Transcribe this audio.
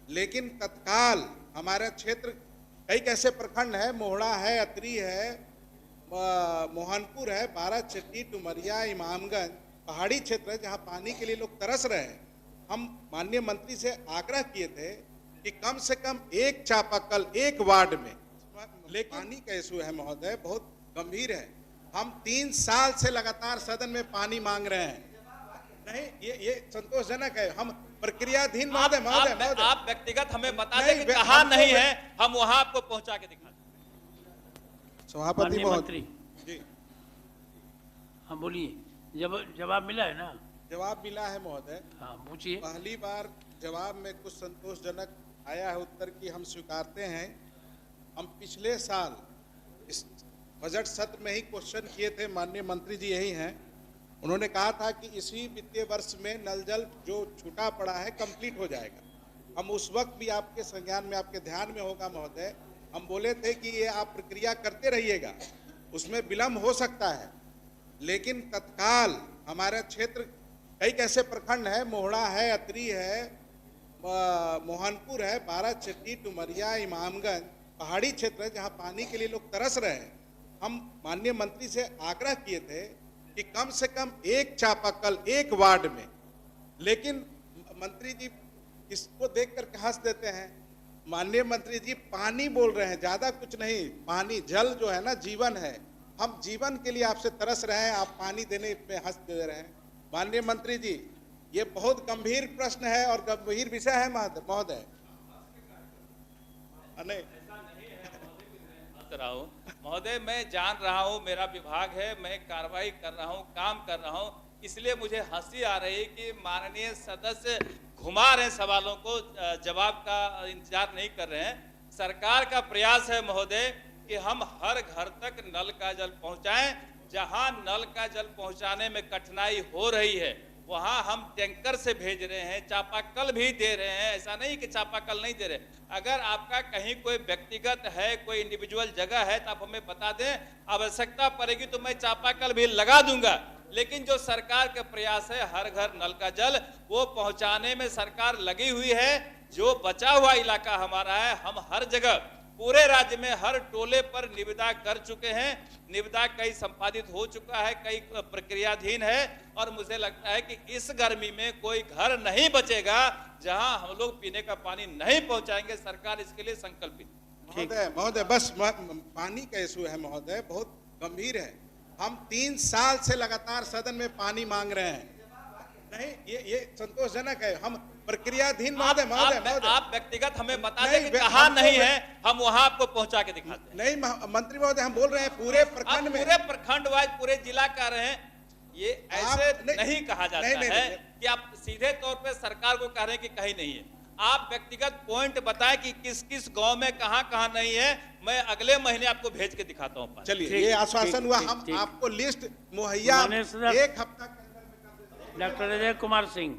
लेकिन तत्काल हमारा क्षेत्र कई कैसे प्रखंड है, मोहड़ा है, अतरी है, मोहनपुर है, बाराचट्टी, डुमरिया, इमामगंज पहाड़ी क्षेत्र है जहां पानी के लिए लोग तरस रहे हैं। हम माननीय मंत्री से आग्रह किए थे कि कम से कम एक चापाकल एक वार्ड में, लेकिन पानी का इशू है महोदय, बहुत गंभीर है। हम 3 साल से लगातार सदन में पानी मांग रहे हैं। नहीं, ये संतोषजनक है। हम प्रक्रियाधीन महोदय आप व्यक्तिगत हमें बता दें कि कहाँ नहीं है, हम वहां आपको पहुंचा के दिखा दें। सभापति मंत्री जी, हाँ बोलिए। जवाब मिला है ना? जवाब मिला है महोदय। हाँ पूछिए। पहली बार जवाब में कुछ संतोषजनक आया है उत्तर की हम स्वीकारते हैं। हम पिछले साल इस बजट सत्र में ही क्वेश्चन किए थे, माननीय मंत्री जी यही हैं, उन्होंने कहा था कि इसी वित्तीय वर्ष में नल जल जो छूटा पड़ा है कंप्लीट हो जाएगा। हम उस वक्त भी आपके संज्ञान में, आपके ध्यान में होगा महोदय, हम बोले थे कि ये आप प्रक्रिया करते रहिएगा, उसमें विलम्ब हो सकता है, लेकिन तत्काल हमारा क्षेत्र कई कैसे प्रखंड है, मोहड़ा है, अतरी है, मोहनपुर है, बाराचट्टी, डुमरिया, इमामगंज पहाड़ी क्षेत्र है जहां पानी के लिए लोग तरस रहे हैं। हम माननीय मंत्री से आग्रह किए थे कि कम से कम एक चापाकल एक वार्ड में, लेकिन मंत्री जी इसको देखकर हंस देते हैं। माननीय मंत्री जी पानी बोल रहे हैं, ज्यादा कुछ नहीं। पानी, जल जो है ना जीवन है, हम जीवन के लिए आपसे तरस रहे हैं, आप पानी देने पे हंस दे रहे हैं। माननीय मंत्री जी, ये बहुत गंभीर प्रश्न है और गंभीर विषय है महोदय। नहीं महोदय, मैं जान रहा हूँ, मेरा विभाग है, मैं कार्रवाई कर रहा हूँ, काम कर रहा हूँ, इसलिए मुझे हंसी आ रही कि माननीय सदस्य घुमा रहे हैं सवालों को, जवाब का इंतजार नहीं कर रहे हैं। सरकार का प्रयास है महोदय कि हम हर घर तक नल का जल पहुंचाएं। जहां नल का जल पहुंचाने में कठिनाई हो रही है वहां हम टैंकर से भेज रहे हैं, चापाकल भी दे रहे हैं। ऐसा नहीं कि चापाकल नहीं दे रहे। अगर आपका कहीं कोई व्यक्तिगत है, कोई इंडिविजुअल जगह है तो आप हमें बता दें, आवश्यकता पड़ेगी तो मैं चापाकल भी लगा दूंगा। लेकिन जो सरकार का प्रयास है हर घर नल का जल वो पहुंचाने में सरकार लगी हुई है। जो बचा हुआ इलाका हमारा है, हम हर जगह पूरे राज्य में हर टोले पर निविदा कर चुके हैं। निविदा कई संपादित हो चुका है, कई प्रक्रियाधीन है, और मुझे लगता है कि इस गर्मी में कोई घर नहीं बचेगा जहां हम लोग पीने का पानी नहीं पहुंचाएंगे। सरकार इसके लिए संकल्पित। महोदय बस पानी का इशू है महोदय, बहुत गंभीर है। हम 3 साल से लगातार सदन में पानी मांग रहे हैं। नहीं, ये संतोषजनक है। हम प्रक्रियाधीन महोदय आप व्यक्तिगत हमें बता दें कि कहाँ नहीं है, हम वहां आपको पहुंचा के दिखाते हैं। नहीं मंत्री महोदय, हम बोल रहे हैं पूरे प्रखंड में, पूरे प्रखंड वाइज पूरे जिला का रहे हैं। ये ऐसे नहीं कहा जाता है कि आप सीधे तौर पे सरकार को कह रहे हैं कि कहीं नहीं है। आप व्यक्तिगत पॉइंट बताएं कि किस किस गांव में कहां नहीं है, मैं अगले महीने आपको भेज के दिखाता हूं। चलिए, ये आश्वासन हुआ। हम आपको लिस्ट मुहैया 1 हफ्ता डॉक्टर अजय कुमार सिंह।